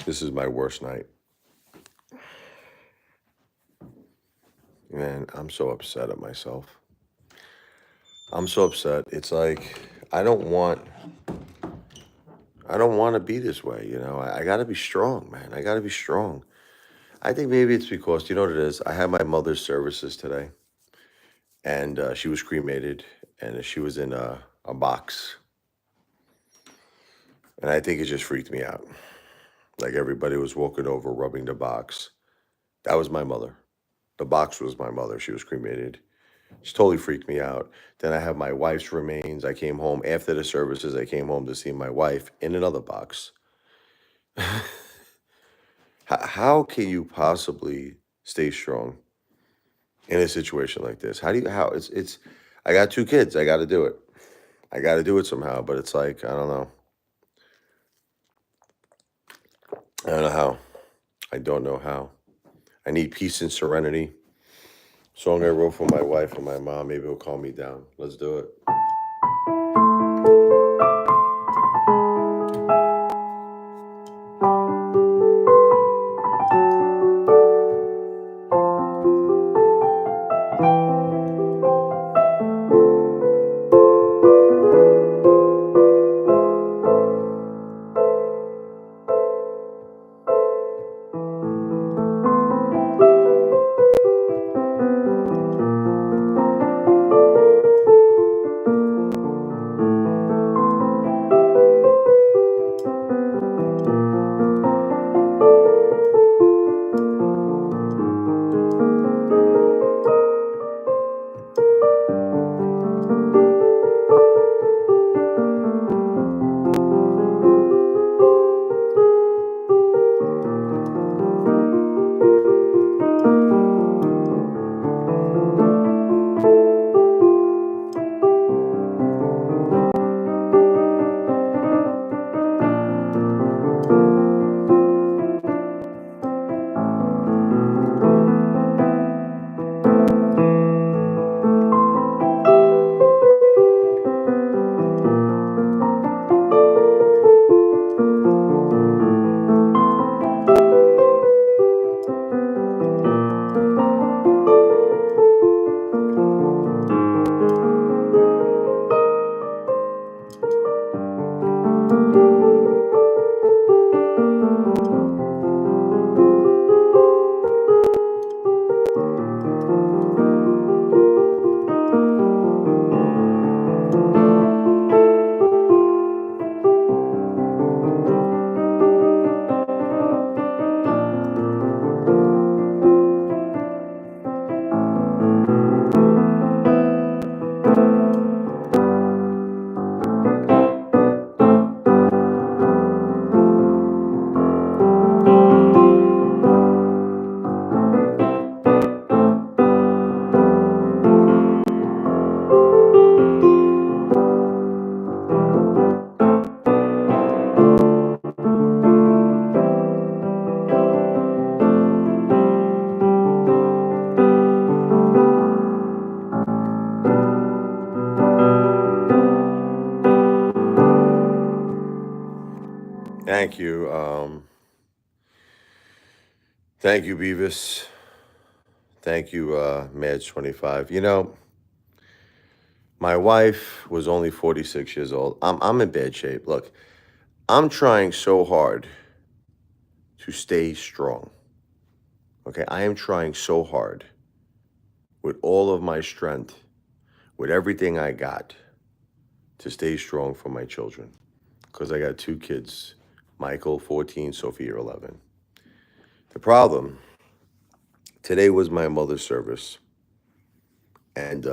This is my worst night. Man, I'm so upset at myself. I'm so upset. It's like I don't want I don't want to be this way, you know. I got to be strong, man. I got to be strong. I think maybe it's because you know what it is. I had my mother's services today, and she was cremated, and she was in a box, and I think it just freaked me out. Like everybody was walking over, rubbing the box. That was my mother. The box was my mother. She was cremated. She totally freaked me out. Then I have my wife's remains. I came home after the services. I came home to see my wife in another box. How can you possibly stay strong in a situation like this? How it's I got two kids. I got to do it. I got to do it somehow, but it's like I don't know. I don't know how. I don't know how. I need peace and serenity. Song I wrote for my wife and my mom. Maybe it'll calm me down. Let's do it. Thank you. Thank you, Beavis. Thank you, Madge25. You know, my wife was only 46 years old. I'm in bad shape. Look, I'm trying so hard to stay strong. Okay, I am trying so hard with all of my strength, with everything I got to stay strong for my children. Because I got two kids, Michael, 14, Sophia, 11. The problem, today was my mother's service, and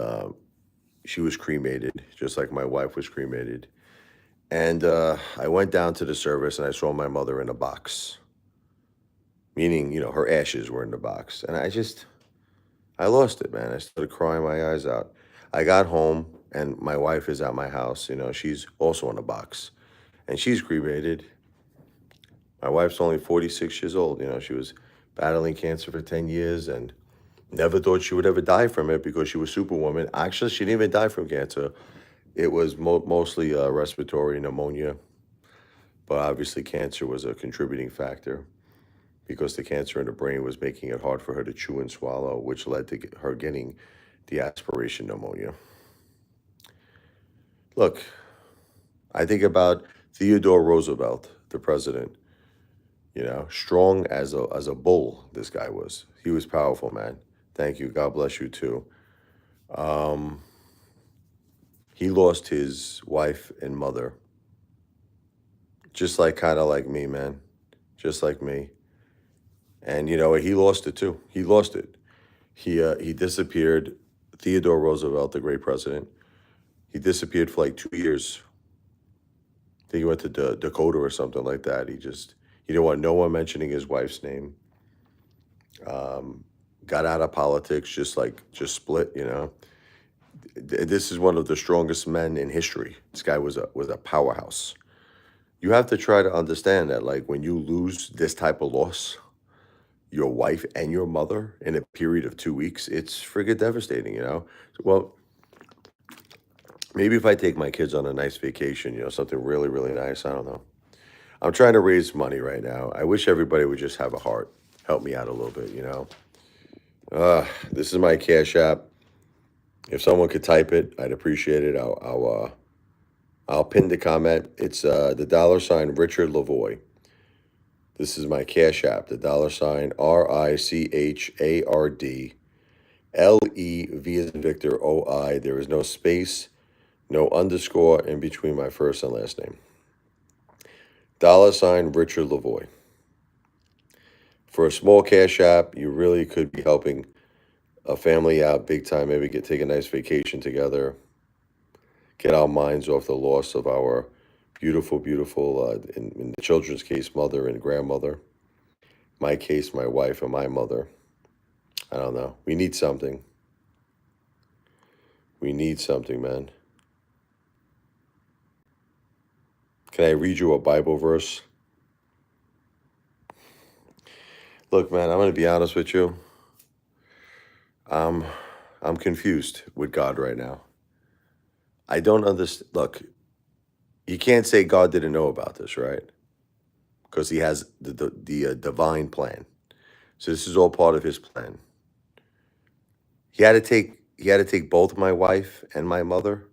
she was cremated, just like my wife was cremated. And I went down to the service and I saw my mother in a box, meaning, you know, her ashes were in the box. And I lost it, man. I started crying my eyes out. I got home and my wife is at my house. You know, she's also in a box and she's cremated. My wife's only 46 years old. You know, she was battling cancer for 10 years and never thought she would ever die from it because she was Superwoman. Actually, she didn't even die from cancer. It was mostly respiratory pneumonia. but obviously cancer was a contributing factor because the cancer in the brain was making it hard for her to chew and swallow, which led to her getting the aspiration pneumonia. Look, I think about Theodore Roosevelt, the president. Strong as a bull. This guy was. He was powerful, man. Thank you. God bless you too. Um, he lost his wife and mother, just like kind of like me, man. Just like me. And he lost it too. He lost it. He disappeared. Theodore Roosevelt, the great president, he disappeared for like 2 years. I think he went to Dakota or something like that. He didn't want no one mentioning his wife's name. Um, got out of politics, just split. This is one of the strongest men in history. This guy was a powerhouse. You have to try to understand that, like, when you lose this type of loss, your wife and your mother in a period of 2 weeks, it's friggin' devastating. Well, maybe if I take my kids on a nice vacation, something really, really nice. I don't know. I'm trying to raise money right now. I wish everybody would just have a heart. Help me out a little bit. This is my Cash App. If someone could type it, I'd appreciate it. I'll pin the comment. It's the $ Richard Lavoie. This is my Cash App. The $ RICHARD LEV as in Victor OI. There is no space, no underscore in between my first and last name. $ Richard Lavoie. For a small Cash App, you really could be helping a family out big time. Maybe take a nice vacation together. Get our minds off the loss of our beautiful, beautiful, in the children's case, mother and grandmother. My case, my wife and my mother. I don't know. We need something. We need something, man. Can I read you a Bible verse? Look, man, I'm going to be honest with you. I'm confused with God right now. I don't understand. Look, you can't say God didn't know about this, right? Because he has the divine plan. So this is all part of his plan. He had to take both my wife and my mother.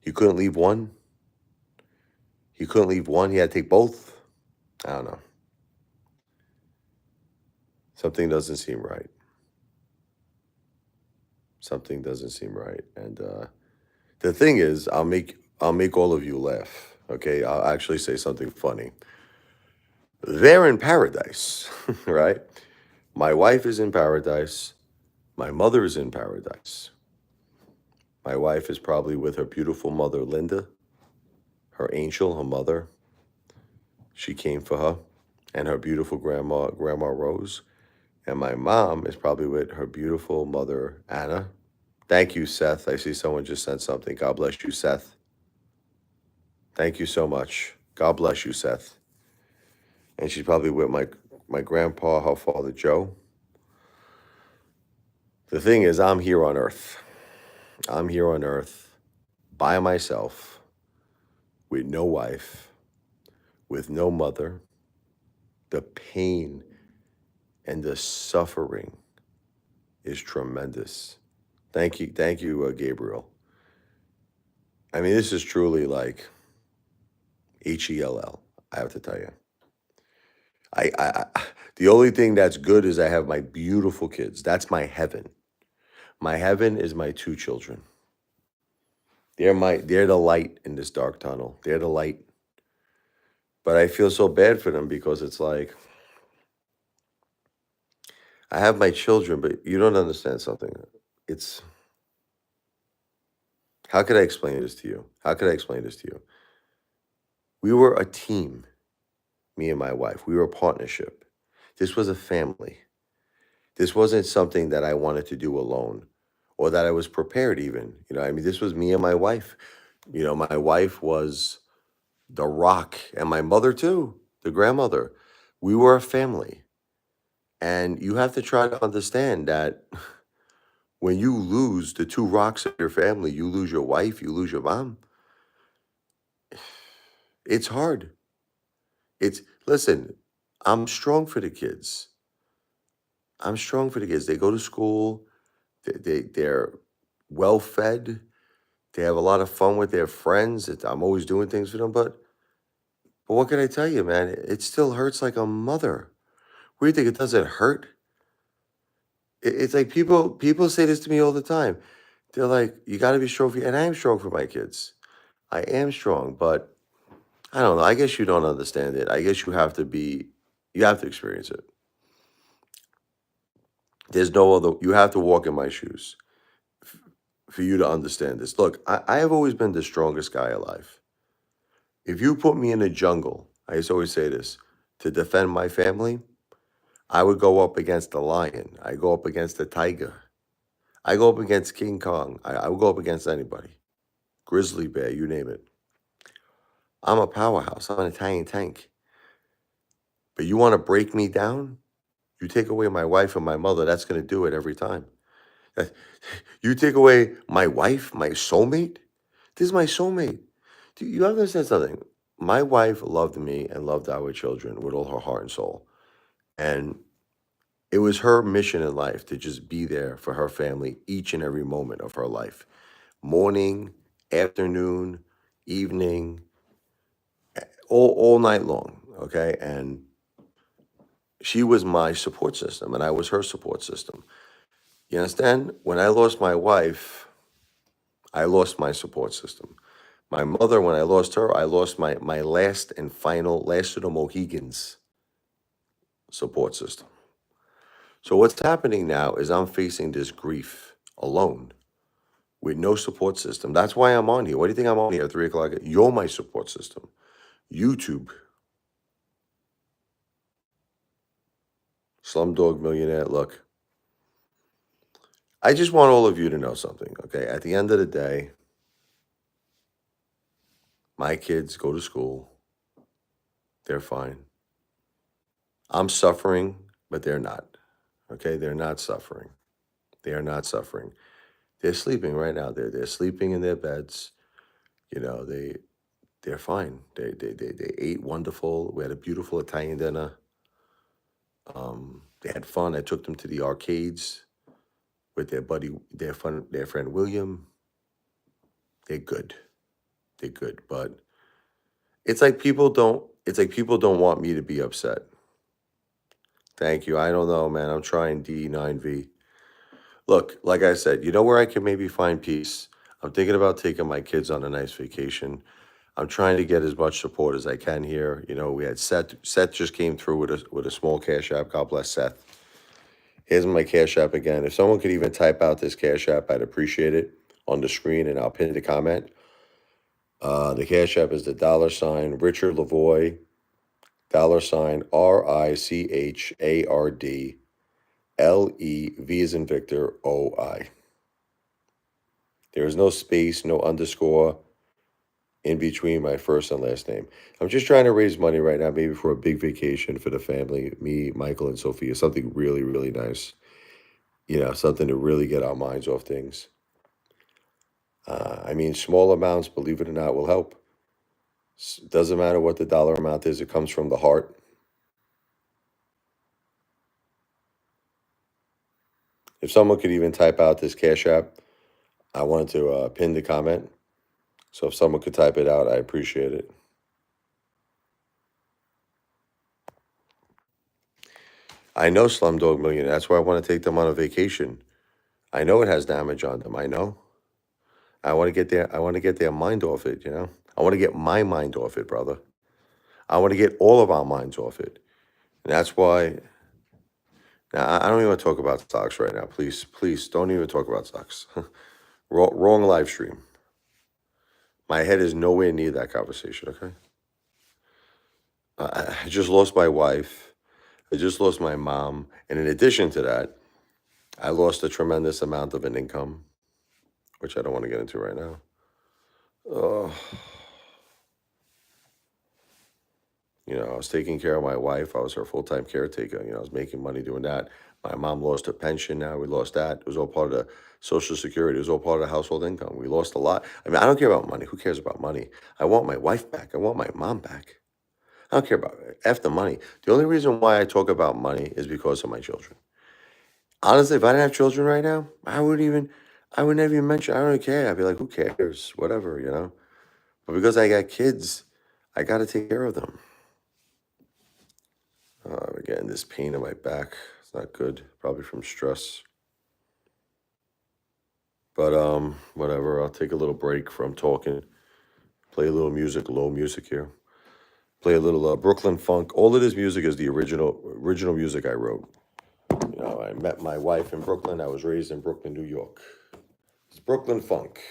He couldn't leave one. He couldn't leave one. He had to take both. I don't know. Something doesn't seem right. Something doesn't seem right. And the thing is, I'll make all of you laugh. Okay, I'll actually say something funny. They're in paradise, right? My wife is in paradise. My mother is in paradise. My wife is probably with her beautiful mother, Linda, her angel, her mother. She came for her, and her beautiful Grandma Rose. And my mom is probably with her beautiful mother, Anna. Thank you, Seth. I see someone just sent something. God bless you, Seth. Thank you so much. God bless you, Seth. And she's probably with my grandpa, her father, Joe. The thing is, I'm here on earth. I'm here on earth by myself, with no wife, with no mother. The pain and the suffering is tremendous. Thank you, Gabriel. I mean, this is truly like HELL. I have to tell you. The only thing that's good is I have my beautiful kids. That's my heaven. My heaven is my two children. They're the light in this dark tunnel. They're the light. But I feel so bad for them because it's like I have my children, but you don't understand something. It's How could I explain this to you? How could I explain this to you? We were a team, me and my wife. We were a partnership. This was a family. This wasn't something that I wanted to do alone or that I was prepared even. I mean, this was me and my wife. My wife was the rock and my mother too, the grandmother. We were a family. And you have to try to understand that when you lose the two rocks of your family, you lose your wife, you lose your mom. It's hard. It's listen, I'm strong for the kids. I'm strong for the kids. They go to school, they're well fed, they have a lot of fun with their friends. I'm always doing things for them, but what can I tell you, man? It still hurts like a mother. What do you think? It doesn't hurt? It's like people say this to me all the time. They're like, "You got to be strong for," and I am strong for my kids. I am strong, but I don't know. I guess you don't understand it. I guess you have to experience it. There's no other. You have to walk in my shoes for you to understand this. Look, I have always been the strongest guy alive. If you put me in a jungle, I used to always say this, to defend my family, I would go up against a lion. I go up against a tiger. I go up against King Kong. I would go up against anybody. Grizzly bear, you name it. I'm a powerhouse. I'm an Italian tank. But you want to break me down? You take away my wife and my mother, that's going to do it every time. That- You take away my wife, my soulmate? This is my soulmate. Do you understand something? My wife loved me and loved our children with all her heart and soul. And it was her mission in life to just be there for her family each and every moment of her life. Morning, afternoon, evening, all night long. Okay. And she was my support system and I was her support system. You understand? When I lost my wife, I lost my support system. My mother, when I lost her, I lost my last and final, last of the Mohegans support system. So what's happening now is I'm facing this grief alone with no support system. That's why I'm on here. What do you think I'm on here at 3 o'clock? You're my support system. YouTube, Slumdog Millionaire. Look, I just want all of you to know something, okay? At the end of the day, my kids go to school. They're fine. I'm suffering, but they're not. Okay? They're not suffering. They are not suffering. They're sleeping right now. They're sleeping in their beds. You know, they're fine. They ate wonderful. We had a beautiful Italian dinner. They had fun. I took them to the arcades with their friend William. They're good. They're good. But it's like people don't want me to be upset. Thank you. I don't know, man. I'm trying D9V. Look, like I said, you know where I can maybe find peace? I'm thinking about taking my kids on a nice vacation. I'm trying to get as much support as I can here. You know, we had Seth. Seth just came through with a small cash app. God bless Seth. Here's my cash app again. If someone could even type out this cash app, I'd appreciate it on the screen, and I'll pin the comment. The cash app is the $ Richard Lavoy, $RichardLeV as in Victor OI. There is no space, no underscore in between my first and last name. I'm just trying to raise money right now, maybe for a big vacation for the family, me, Michael, and Sophia. Something really, really nice. You know, something to really get our minds off things. I mean, small amounts, believe it or not, will help. Doesn't matter what the dollar amount is, it comes from the heart. If someone could even type out this cash app, I wanted to pin the comment. So if someone could type it out, I appreciate it. I know Slumdog Millionaire. That's why I want to take them on a vacation. I know it has damage on them. I know. I want to get their mind off it, you know? I want to get my mind off it, brother. I want to get all of our minds off it. And that's why now I don't even want to talk about stocks right now. Please, please don't even talk about stocks. Wrong live stream. My head is nowhere near that conversation, okay? I just lost my wife. I just lost my mom. And in addition to that, I lost a tremendous amount of an income, which I don't want to get into right now. Oh, you know, I was taking care of my wife. I was her full-time caretaker. You know, I was making money doing that. My mom lost her pension. Now we lost that. It was all part of the Social Security. It was all part of the household income. We lost a lot. I mean, I don't care about money. Who cares about money? I want my wife back. I want my mom back. I don't care about it. F the money. The only reason why I talk about money is because of my children. Honestly, if I didn't have children right now, I would never even mention, I don't care. I'd be like, who cares? Whatever, you know? But because I got kids, I got to take care of them. I'm getting this pain in my back. It's not good. Probably from stress. But whatever. I'll take a little break from talking. Play a little music, low music here. Play a little Brooklyn funk. All of this music is the original music I wrote. You know, I met my wife in Brooklyn. I was raised in Brooklyn, New York. It's Brooklyn funk.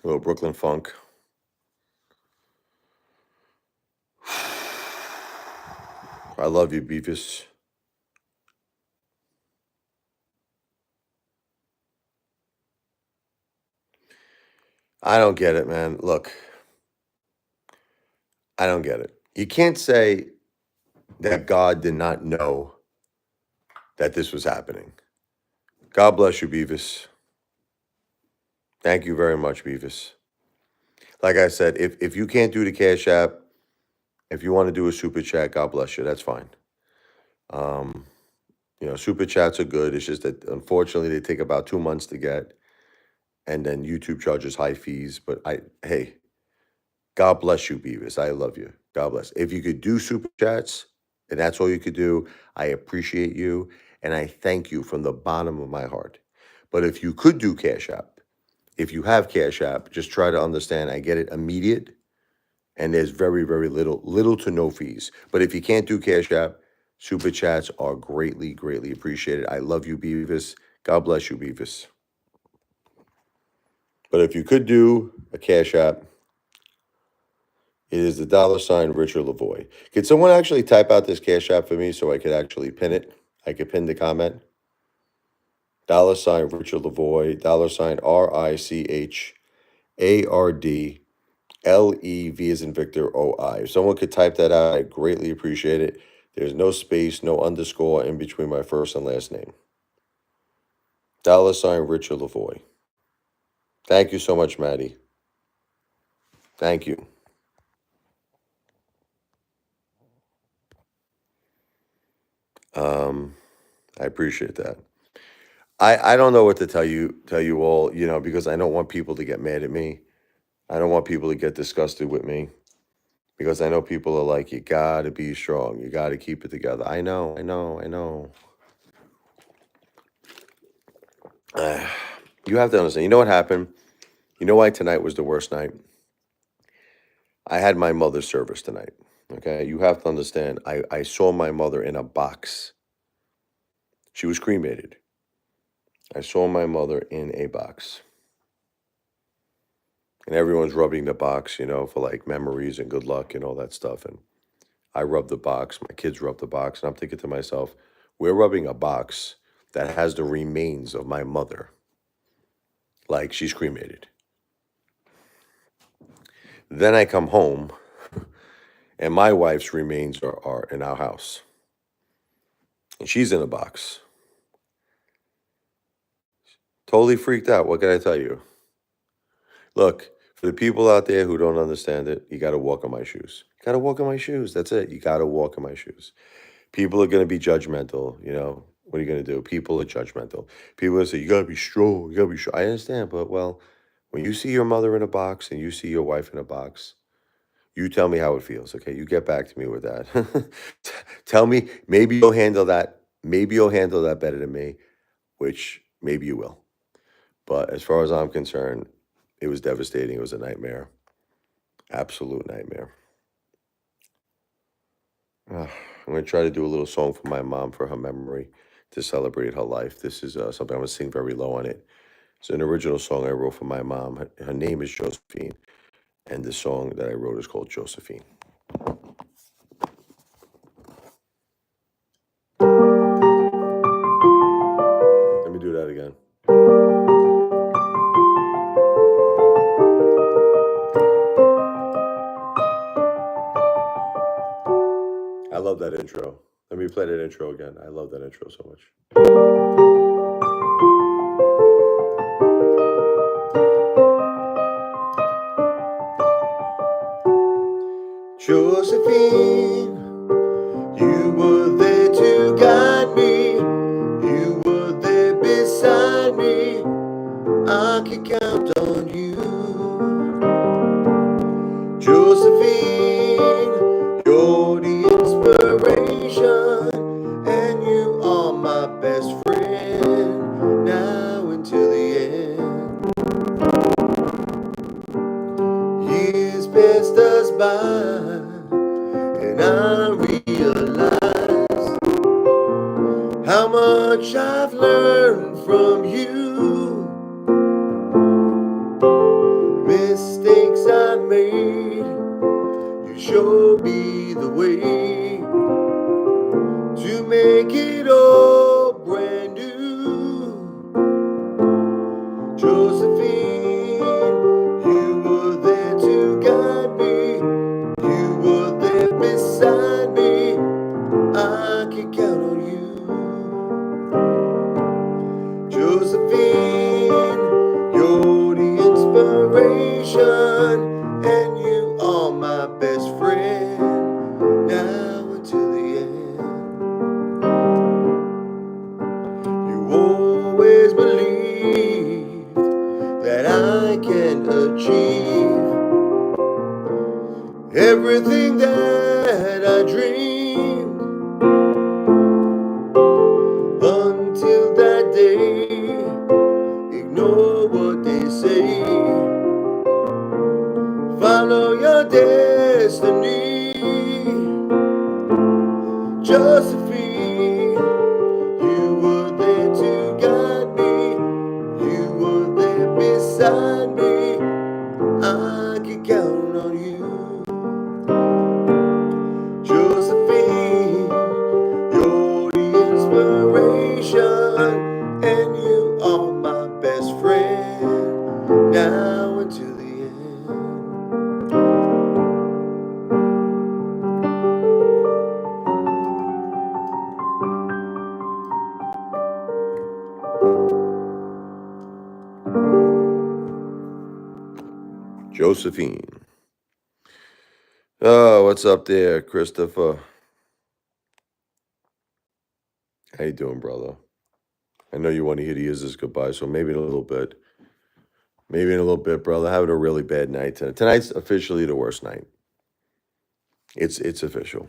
A little Brooklyn funk. I love you, Beavis. I don't get it, man. Look, I don't get it. You can't say that God did not know that this was happening. God bless you, Beavis. Thank you very much, Beavis. Like I said, if you can't do the Cash App, if you want to do a super chat, God bless you. That's fine. Um, you know, super chats are good. It's just that unfortunately they take about 2 months to get, and then YouTube charges high fees. But hey, God bless you, Beavis. I love you. God bless. If you could do super chats, and that's all you could do, I appreciate you, and I thank you from the bottom of my heart. But if you could do Cash App, if you have Cash App, just try to understand. I get it immediate, and there's very, very little to no fees. But if you can't do Cash App, super chats are greatly, greatly appreciated. I love you, Beavis. God bless you, Beavis. But if you could do a Cash App, it is the $ Richard Lavoy. Could someone actually type out this Cash App for me so I could actually pin it? I could pin the comment. $ Richard Lavoy, $RichardLev as in Victor OI. If someone could type that out, I'd greatly appreciate it. There's no space, no underscore in between my first and last name. $ Richard Lavoy. Thank you so much, Maddie. Thank you. Um, I appreciate that. I don't know what to tell you all, because I don't want people to get mad at me. I don't want people to get disgusted with me because I know people are like, you gotta be strong. You gotta keep it together. I know, I know, I know. You have to understand. You know what happened? You know why tonight was the worst night? I had my mother's service tonight. Okay. You have to understand. I saw my mother in a box. She was cremated. I saw my mother in a box. And everyone's rubbing the box, for like memories and good luck and all that stuff. And I rub the box. My kids rub the box. And I'm thinking to myself, we're rubbing a box that has the remains of my mother, like she's cremated. Then I come home, and my wife's remains are in our house. And she's in a box. Totally freaked out. What can I tell you? Look, for the people out there who don't understand it, you got to walk in my shoes. You got to walk in my shoes. That's it. You got to walk in my shoes. People are going to be judgmental. What are you going to do? People are judgmental. People are say, you got to be strong. You got to be strong. I understand. But, well, when you see your mother in a box and you see your wife in a box, you tell me how it feels. Okay. You get back to me with that. Tell me, maybe you'll handle that. Maybe you'll handle that better than me, which maybe you will. But as far as I'm concerned, it was devastating. It was a nightmare. Absolute nightmare. I'm going to try to do a little song for my mom for her memory to celebrate her life. This is something I'm going to sing very low on it. It's an original song I wrote for my mom. Her name is Josephine, and the song that I wrote is called Josephine. Let me do that again. I love that intro. Let me play that intro again. I love that intro so much. Josephine, you were there to guide me. You were there beside me. I can count on you. Josephine, you're the inspiration, and you are my best friend, now until the end. Years passed us by, and I realize how much I've learned from you. Mistakes I made, you showed me the way to make it all brand new. Josephine, you were there to guide me. You were there beside me. I can count on you. Josephine, you're the inspiration, and you are my best friend, now until the end. You always believed that I can achieve everything that I dreamed, until that day. Ignore what they say, follow your destiny. Josephine, you were there to guide me. You were there beside me. I can count on you. Josephine, you're the inspiration, and you are my best friend, now until the end. Josephine. Oh, what's up there, Christopher? How you doing, brother? I know you want to hear the Izz's goodbye, so maybe in a little bit. Maybe in a little bit, brother. Having a really bad night tonight. Tonight's officially the worst night. It's official.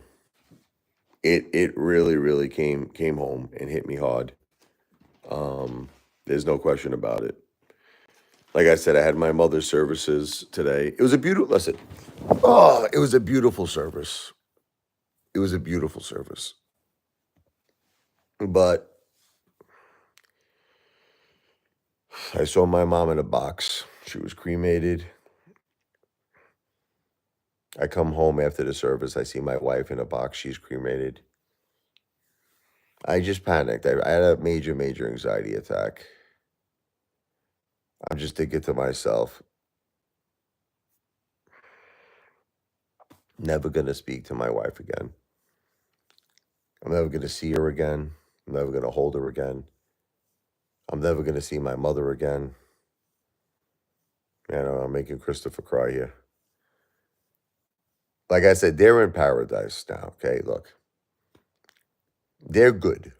It really came home and hit me hard. There's no question about it. Like I said, I had my mother's services today. It was a beautiful listen. Oh, it was a beautiful service. It was a beautiful service. But I saw my mom in a box. She was cremated. I come home after the service. I see my wife in a box. She's cremated. I just panicked. I had a major anxiety attack. I'm just thinking to myself, never going to speak to my wife again. I'm never going to see her again. I'm never going to hold her again. I'm never going to see my mother again. I'm making Christopher cry here. Like I said, they're in paradise now, okay? Look, they're good.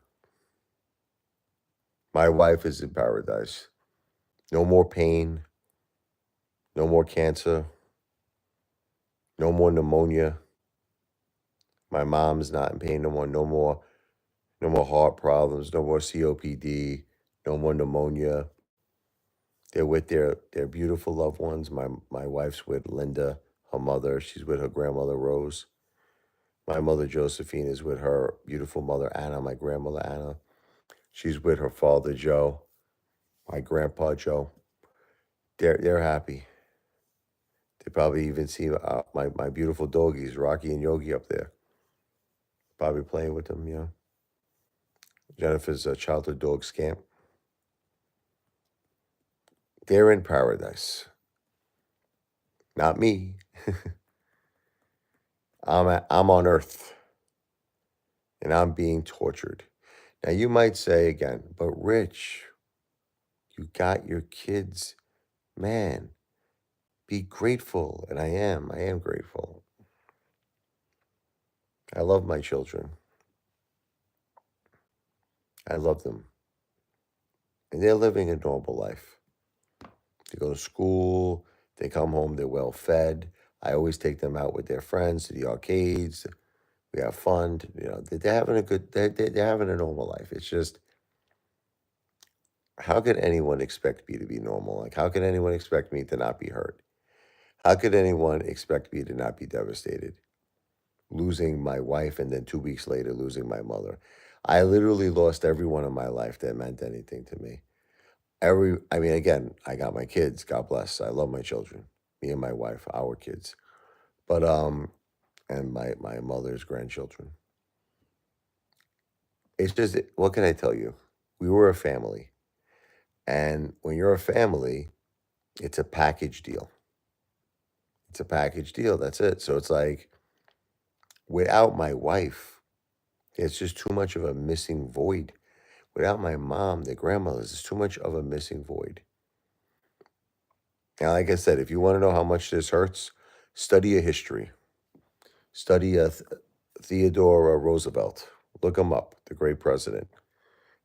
My wife is in paradise. No more pain. No more cancer. No more pneumonia. My mom's not in pain no more. No more heart problems. No more COPD. No more pneumonia. They're with their beautiful loved ones. My wife's with Linda, her mother. She's with her grandmother Rose. My mother Josephine is with her beautiful mother Anna, my grandmother Anna. She's with her father Joe, my grandpa Joe. They're happy. They probably even see my beautiful doggies, Rocky and Yogi, up there. Probably playing with them, Jennifer's childhood dog Scamp. They're in paradise. Not me. I'm on earth, and I'm being tortured. Now you might say again, but Rich, you got your kids, man. Be grateful, and I am. I am grateful. I love my children. I love them, and they're living a normal life. They go to school. They come home. They're well fed. I always take them out with their friends to the arcades. We have fun. They're having a good. They're having a normal life. It's just, how could anyone expect me to be normal? Like, how could anyone expect me to not be hurt? How could anyone expect me to not be devastated? Losing my wife and then 2 weeks later losing my mother. I literally lost everyone in my life that meant anything to me. Again, I got my kids. God bless. I love my children. Me and my wife, our kids. But and my mother's grandchildren. It's just, what can I tell you? We were a family. And when you're a family, it's a package deal. It's a package deal. That's it. So it's like, without my wife, it's just too much of a missing void. Without my mom, the grandmothers, it's too much of a missing void. Now, like I said, if you want to know how much this hurts, study a history. Study Theodore Roosevelt. Look him up, the great president.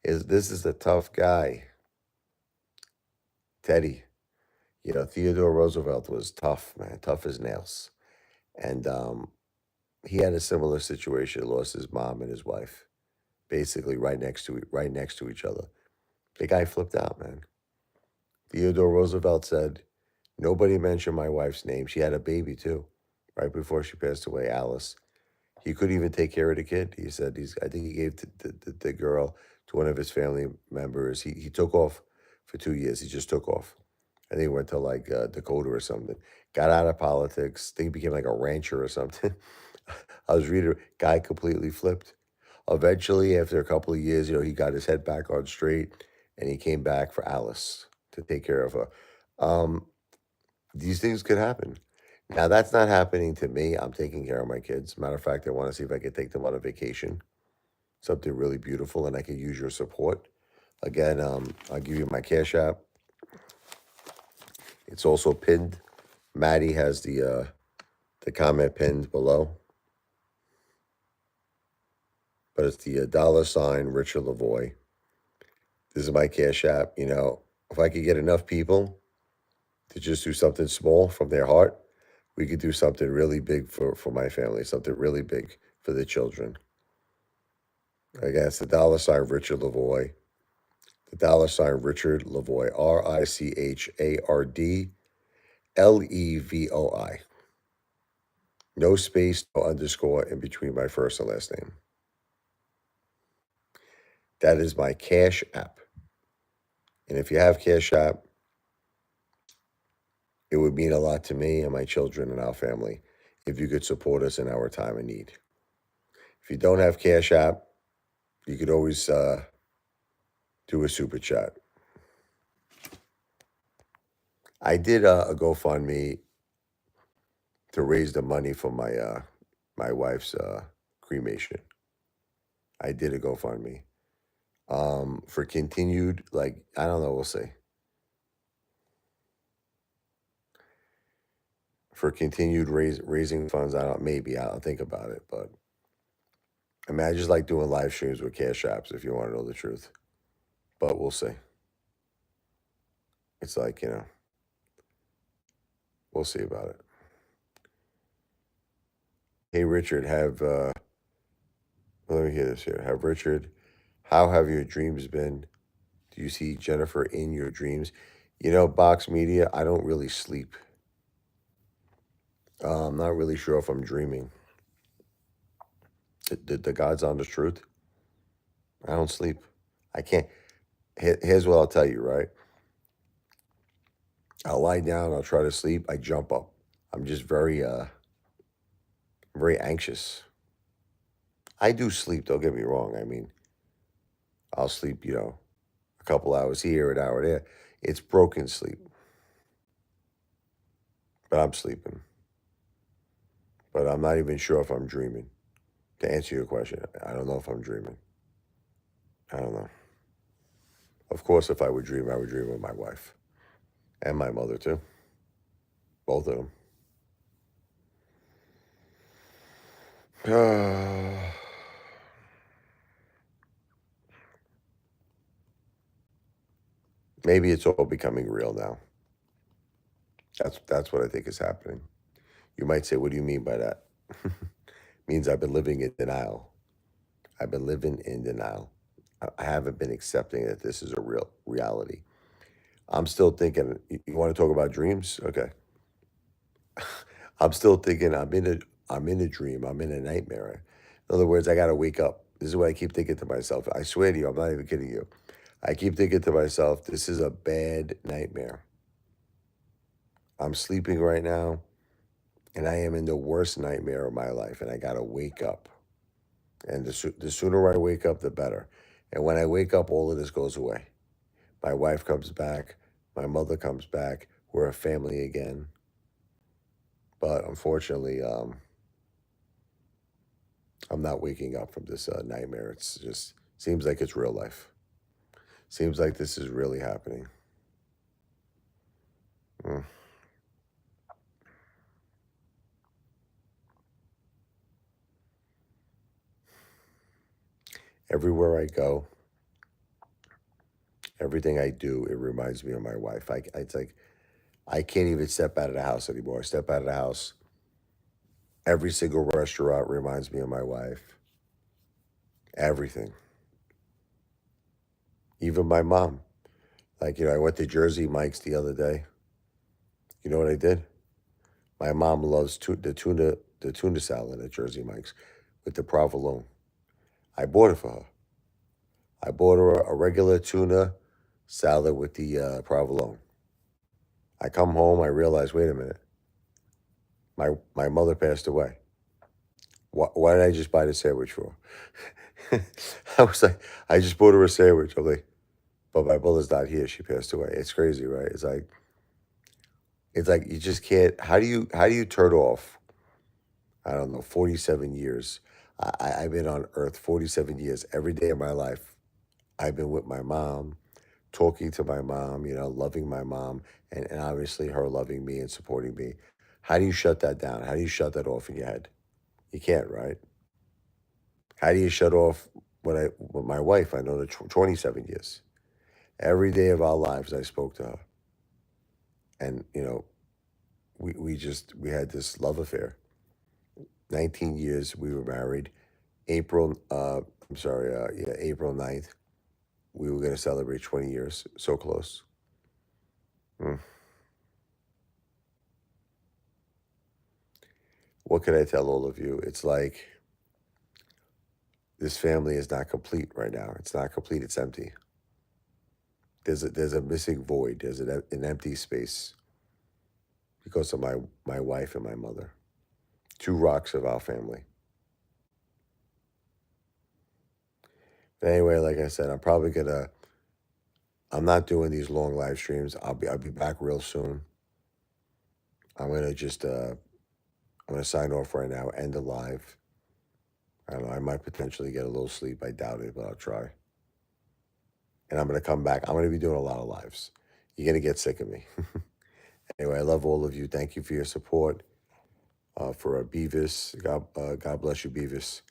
This is a tough guy, Teddy. Theodore Roosevelt was tough, man, tough as nails. And he had a similar situation, lost his mom and his wife, basically right next to each other. The guy flipped out, man. Theodore Roosevelt said, "Nobody mentioned my wife's name. She had a baby too, right before she passed away, Alice. He couldn't even take care of the kid." He said, I think he gave the girl to one of his family members. He took off for 2 years. He just took off. I think he went to like Dakota or something. Got out of politics. I think he became like a rancher or something. I was reading, guy completely flipped. Eventually, after a couple of years, he got his head back on straight, and he came back for Alice to take care of her. Um, these things could happen. Now, that's not happening to me. I'm taking care of my kids. Matter of fact, I want to see if I could take them on a vacation, something really beautiful, and I could use your support. Again, I'll give you my Cash App. It's also pinned. Maddie has the comment pinned below. but it's the $ Richard Lavoy. This is my Cash App. If I could get enough people to just do something small from their heart, we could do something really big for my family, something really big for the children. Again, it's the $Richard Lavoy. The $Richard Lavoy. RICHARDLEVOI. No space, no underscore in between my first and last name. That is my Cash App. And if you have Cash App, it would mean a lot to me and my children and our family if you could support us in our time of need. If you don't have Cash App, you could always do a super chat. I did a GoFundMe to raise the money for my wife's cremation. I did a GoFundMe for continued, like, I don't know, we'll see. For continued raising funds, maybe I'll think about it. But I mean, I just like doing live streams with Cash Apps if you want to know the truth. But we'll see. It's like, we'll see about it. Hey, Richard, let me hear this here. How have your dreams been? Do you see Jennifer in your dreams? Box Media, I don't really sleep. I'm not really sure if I'm dreaming. The God's honest truth. I don't sleep. I can't. Here's what I'll tell you, right? I'll lie down, I'll try to sleep, I jump up. I'm just very anxious. I do sleep, don't get me wrong. I mean, I'll sleep, a couple hours here, an hour there. It's broken sleep. But I'm sleeping. But I'm not even sure if I'm dreaming. To answer your question, I don't know if I'm dreaming. I don't know. Of course, if I would dream with my wife. And my mother, too. Both of them. Maybe it's all becoming real now. That's what I think is happening. You might say, what do you mean by that? Means I've been living in denial. I've been living in denial. I haven't been accepting that this is a real reality. I'm still thinking, you want to talk about dreams? Okay. I'm still thinking I'm in a dream. I'm in a nightmare. In other words, I got to wake up. This is what I keep thinking to myself. I swear to you, I'm not even kidding you. I keep thinking to myself, this is a bad nightmare. I'm sleeping right now, and I am in the worst nightmare of my life, and I got to wake up. And the sooner I wake up, the better. And when I wake up, all of this goes away. My wife comes back. My mother comes back. We're a family again. But unfortunately, I'm not waking up from this nightmare. It's just seems like it's real life. Seems like this is really happening. Mm. Everywhere I go, everything I do, it reminds me of my wife. It's like I can't even step out of the house anymore. I step out of the house. Every single restaurant reminds me of my wife. Everything. Even my mom. Like, I went to Jersey Mike's the other day. You know what I did? My mom loves the tuna salad at Jersey Mike's with the provolone. I bought it for her. I bought her a regular tuna salad with the provolone. I come home, I realize, wait a minute, my mother passed away. Why did I just buy the sandwich for her? I was like, I just bought her a sandwich. I'm like, but my mother's not here. She passed away. It's crazy, right? It's like you just can't. How do you turn off? I don't know. 47 years. I've been on Earth 47 years. Every day of my life, I've been with my mom, talking to my mom. Loving my mom, and obviously her loving me and supporting me. How do you shut that down? How do you shut that off in your head? You can't, right? How do you shut off with my wife? I know her 27 years. Every day of our lives, I spoke to her, and we had this love affair. 19 years we were married. April, I'm sorry, yeah, April 9th, we were going to celebrate 20 years. So close. Mm. What could I tell all of you? It's like this family is not complete right now. It's not complete. It's empty. There's a missing void. There's an empty space because of my wife and my mother. Two rocks of our family. But anyway, like I said, I'm not doing these long live streams. I'll be back real soon. I'm gonna sign off right now, end the live. I don't know, I might potentially get a little sleep. I doubt it, but I'll try. And I'm gonna come back. I'm gonna be doing a lot of lives. You're gonna get sick of me. Anyway, I love all of you. Thank you for your support. For Beavis, God bless you, Beavis.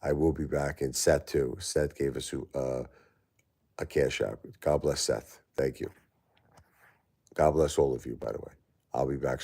I will be back, and Seth too. Seth gave us a cash app. God bless Seth. Thank you. God bless all of you, by the way. I'll be back